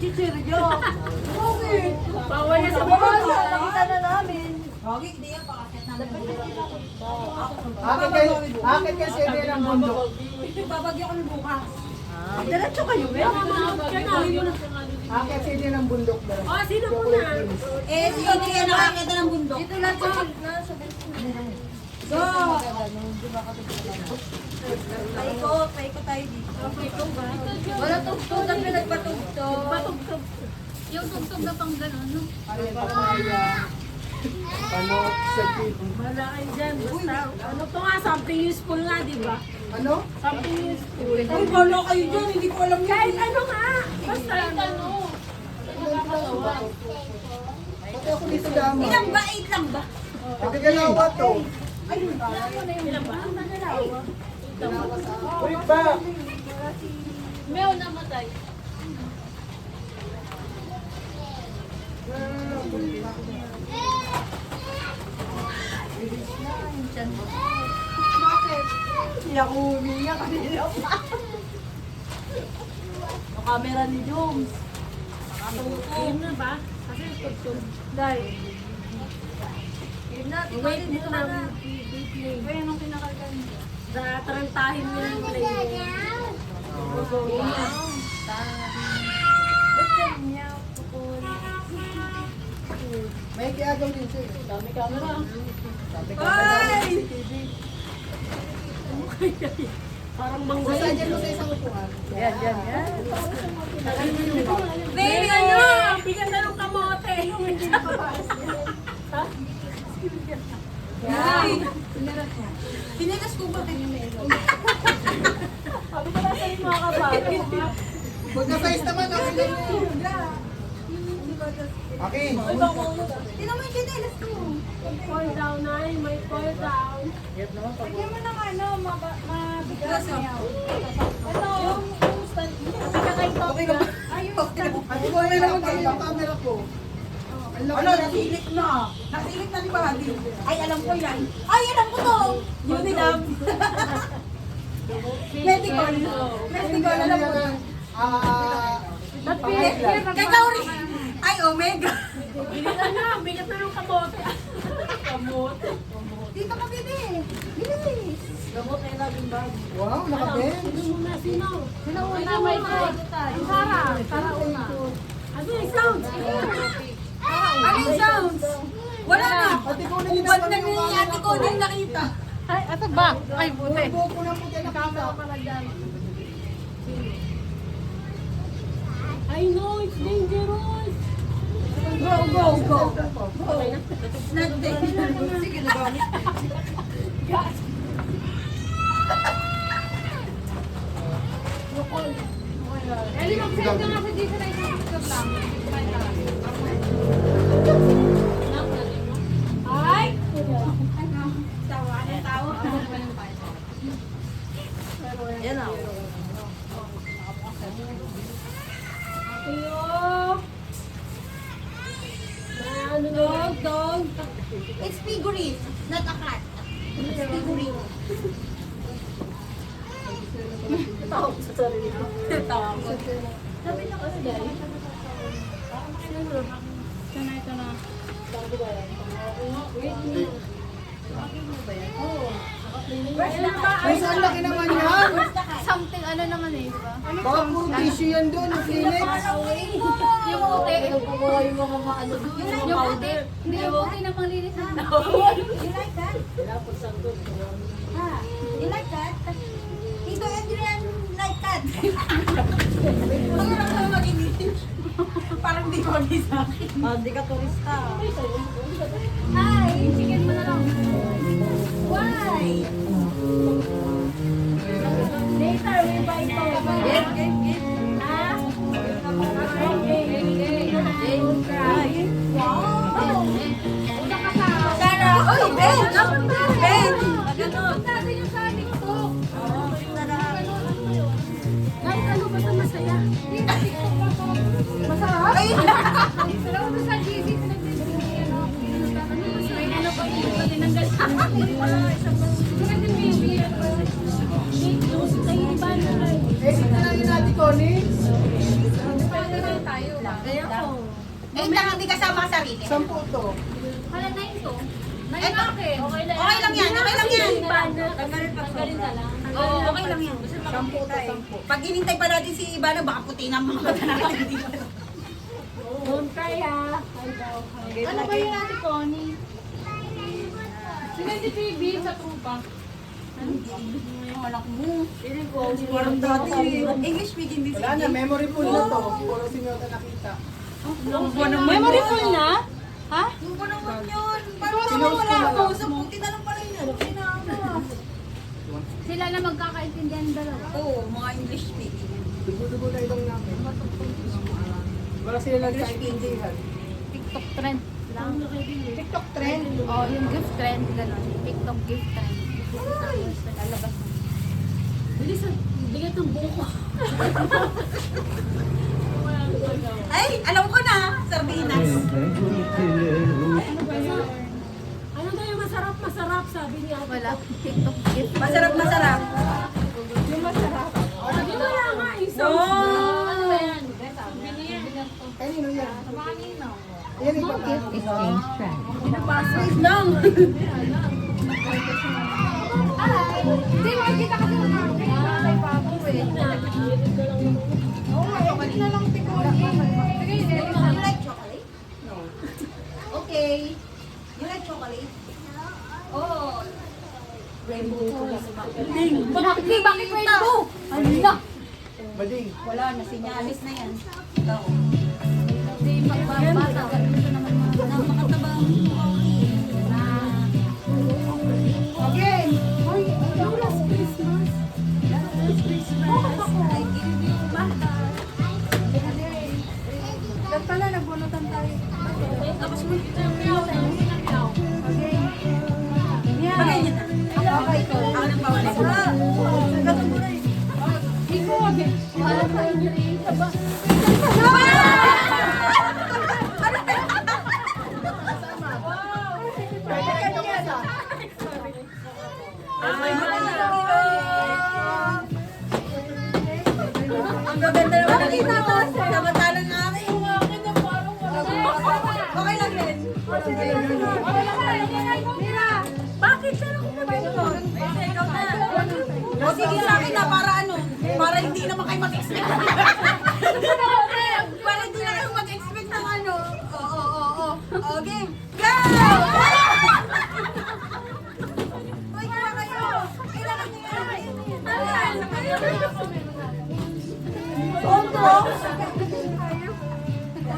chichiryo. Bakit? Bawal niya sa baba. Nakita na namin. Bakit? Hindi yan, pakakit namin. Akin kasi din ang bundok. Babagyo ko ng bukas. Diretso kayo, eh. Akin kasi din ang bundok. Oh, sino po na? Eh, si Adrian nakakita ng bundok. Dito lang po. Go! Paikot tayo dito. Wala tugtog ang pinagpatugtog. Patugtog. Yung tugtog na pang gano'n, no? Ano sa tipo? Wala kayo dyan. Basta, ano to nga, something useful nga, di ba? Ano? Something useful. Ay, wala kayo dyan. Hindi ko alam yun. Kahit ano nga. Basta ano. Pati ako dito dama. Ilang ba? 8 lang ba? Pati galawa to. Ilan ba? Ang nagalawa. Uy pa! Meo namatay. Hindi ako umiyak kanina pa. Yung camera ni Jones. Game na ba? Kasi tugtog. Dahil. Game na. Wait dito na. Kaya nung pinakargan niya. Tarantahin mo yung play. May kiagaw din siya. Dami camera. Sabi ka Ay! Parang Saan manggulo. dyan mo sa isang upuan? Yan, yan, yan. Baby, Ano? ano? Bigyan na ng kamote. Ay! Pinilas ko ba kayo? Sabi ko na sa'yo mga kabato. Huwag na size naman. Okay lang yun. Okay. Tinan mo yung chinelas ko. Fall down na, may fall down. Lagyan mo ng ano, mabigas Ito. niya. Ito, yung stand. Kakaitok Okay na ba? Ayun, Ate ko rin lang ang camera ko. Ang laki Ano, na. nasilik na. Nasilik na ni Bobby. Ay, alam ko yan. Ay, alam ko to. Unilab. Medical. Medical, alam ko yan. Kakaw rin. Ay, Omega. Bilisan na, bigat na ng kamote. Kamote. Dito ka, baby. Bilis. Kamote na laging bag. Wow, nakabend. Sino muna, sino? Sino una, may Ang Sarah. Sarah una. Ano yung sounds? Ano yung sounds? Wala na. Ate ko rin Ubad na ni ate ko din nakita. Ay, ato ba? Ay, buti. Buo ko na po tayo nakita. I know, it's dangerous. Go, go, go. It's not dangerous. Sige na ba? Eli, mag-send ka nga sa dito na isang tiktok lang. Ay! Tawa, ano tawa? Yan ako. Ayo! Ano na? Dog, dog. It's figurine, not a cat. It's figurine. Tawa ko sa sarili ko. Tawa ko. Sabi niya kasi dahil. Sana ito na. Ay, saan laki naman yan? Something ano naman eh, di ba? Baka puro tissue yan doon, yung Kleenex. Yung puti. Kukuha yung mga ano doon. Yung puti. Hindi yung puti na panglinis na. You like that? Wala po sa doon. Ah, you like that? Tito Adrian like that. Ang hirap na mag-English. Parang di ko sa akin. Hindi ka turista. Ay, chicken mo na lang. Why? Later, we buy ito. Get, get, get. Ha? Okay. Wow. Una ka sa... Sana, oy, Ben! Ben! Ganon. Natin yung sabi ko. Kahit ano basta masaya. Masarap? Ay! Pero ano sa GC, pinagbibigyan ano? May ano pa dito pa tinanggal. Wala, isang ba? Kasi baby, Tayo iba na rin. Eh, ito na yun natin, Connie. paano na tayo? Kaya ko. Eh, hindi kasama ka sarili. 10 to. Hala, 9 to. 9 Eto. akin. Okay lang yan, okay lang yan. Tanggalin na lang. Oo, okay lang yan. 10 to 10. Pag inintay pa natin si Ivana, baka puti na ang mga mata natin dito. Doon kaya. Ano ba yun Ate Connie? Sila si Phoebe sa trupa. Yung anak mo. Piling ko, Parang dati, English speaking din Wala na, memory full na to. Puro sinyoto nakita. Memory full na? Ha? Yung ba naman yun? Parang Sinost ko wala na ako. lang. Sa puti na lang pala yun. Ano? Sila na magkakaintindihan dalawa. Oo, mga English speaking. Dugo-dugo na ilong namin. Wala sila nagkaintindihan. TikTok trend lang. TikTok trend. Oh, yung gift trend, gano'n. TikTok gift trend. Lalabas na. Bilis ang bigat ng buko. Ay, alam ko na. Sardinas. Ano daw yung masarap, sabi niya. Wala. TikTok gift. Masarap, masarap. Sabi mo na nga, isa. Ano ba yan? Kanino yan? Sa kanino? Yan ipapano. Wait lang. Hindi, makikita kasi ng mga kay Papo eh. Chocolate na lang, You like chocolate? No. Okay. You like chocolate? Oh. Rainbow colors. Bakit rainbow? Ano na? Bading. Wala na, sinyalis na yan. Ikaw. Hindi, magbabata. Gusto naman mga Na makatabang coffee. Na. Okay. Last Christmas. I give you bata. Dapat pala, nagbunutan tayo. Tapos mo. Okay. Bagay niya na. Okay, ito. Ako nang bawal. Gatong mo na eh. Ikaw, okay. Wala ka injury. Aba. Pwede kayo kasa. Ang gaganda naman ng ito. Samantalang namin. Okay lang din. Bakit? Saan ako nabito? Ikaw na. O sige sa akin na, para ano? Para hindi naman kayo mag-expect. Para hindi na kayo mag-expect ng ano. Oo. Okay. Go! Uy, kuha kayo. Kailangan niyo yan.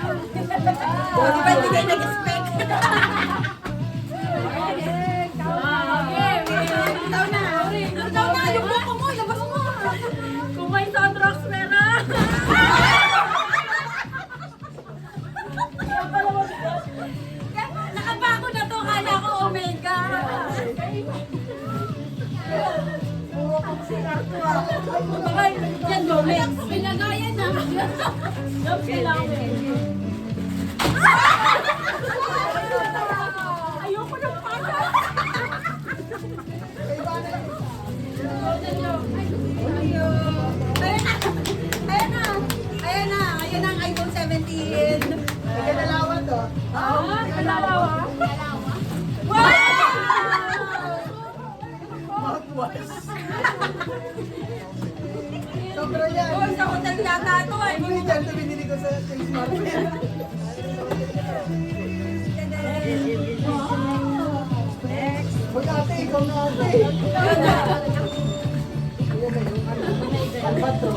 Di ba hindi kayo nag-expect? Ikaw na, yung buko mo, labas mo. Kung may Sandrox, meron. Nakabago na to, kala ko Omega. Baka yan, Domex. Pinagayan na. Love kailangan. Ayoko ng pata. Ayan na ang iPhone 17. May dalawan to. Kalalawa. Mouthwash. Sobra yan. Oh, sa hotel yata ito eh. Hindi dyan ito binili ko sa Things Market. Huwag ate, ikaw na ate. Ayan na yung ano bato.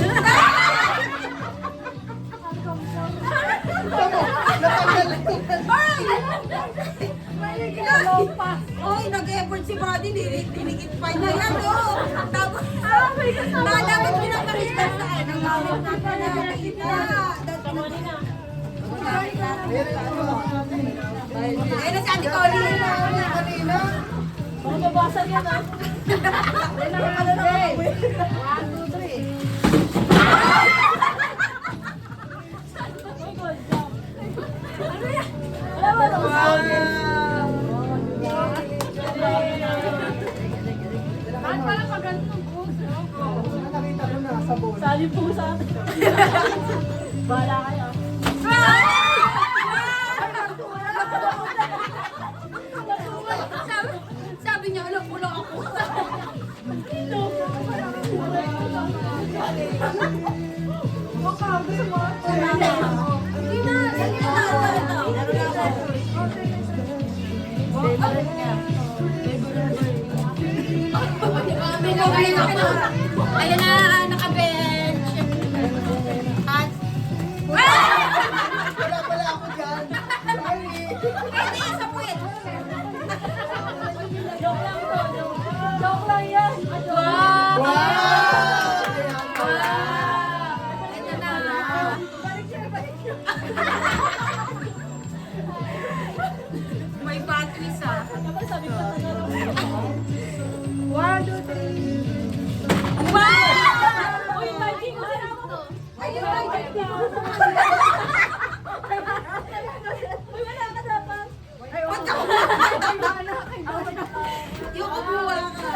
Natanggal lang. Oy, nag-effort si Buddy, dinikit pa niya yan, oh. Tapos, dapat pinapakita sa ano, gamit na pala. Ayun na si Ate Connie. Kanina. Mababasag yan ah. Bakit pala pag ganun ang puso? Nakita ko na sabon. Sali po sa atin. Bahala kayo. Ah! Hindi na. Ayan na, naka-bench. At, Wala pala ako dyan. Sorry. hindi yan sa puwet. Joke lang yan. Wow! Wow! Ito na. May batteries ah. One, two, three. Wow! Uy, magic ko sila ako. Ayun, Magic ko. Uy, wala ka dapat. Ba't ako? Yung ubuwa ka.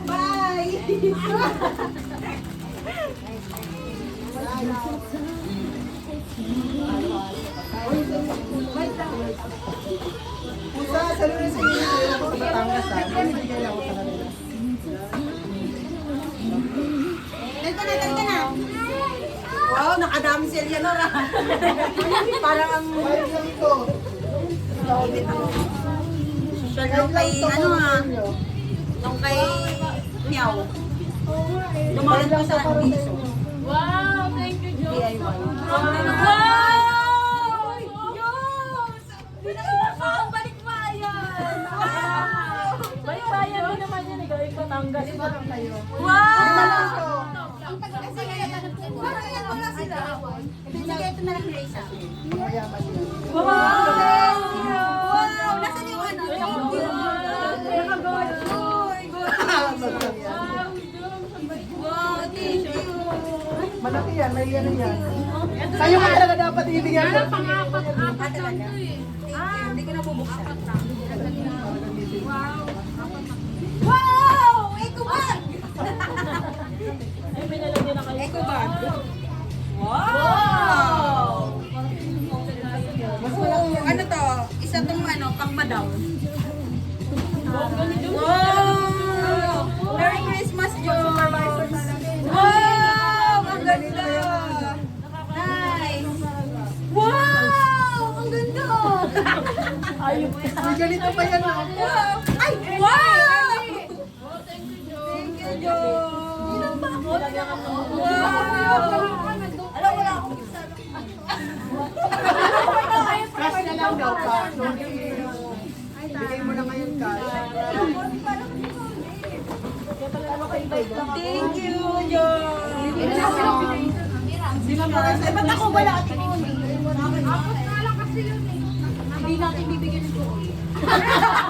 Bye! Pusa, salo na sa inyo. Batangas ha. Binibigay ako sa kanila. Dito na. Wow, nakadami si Eleanor ah. Parang ang Five lang ito. social nung kay ano ah. Nung kay Meow. Lumalan pa sa piso. Wow, thank you, Joke. DIY. Wow! Joke! Balik bayan! Wow! Balik bayan din naman yan. Gawin Batangas. Wow! Kasi parang yan wala sila. Sige, ito na lang Grace. Mayaman yun. Wow! Wow! Nasaan yung ano? Thank you. Wow, thank you. Malaki yan, may ano yan. Sa'yo ka talaga dapat ibigyan ko. Ah, talaga? Hindi ko na bubuksan. Wow! Eco bag! Ay, may nalagyan na kayo. Eco bag. Wow! Mas malaki yan. Ano to? Isa tong ano, pang madam. Wow! Merry Christmas, Joe! Wow! Ang ganda! Nice! Wow! Ang ganda! Ayun. May ganito pa yan ha. Wow! Ay! Wow! Thank you, Joe! Wow! Alam, wala akong isa. Cash na lang daw pa. Bigay mo na ngayon cash. Thank you, Joe! Sino ba? Eh, ba't ako wala ate ko? Apat nga lang kasi yun eh. Hindi natin bibigyan ng Joe.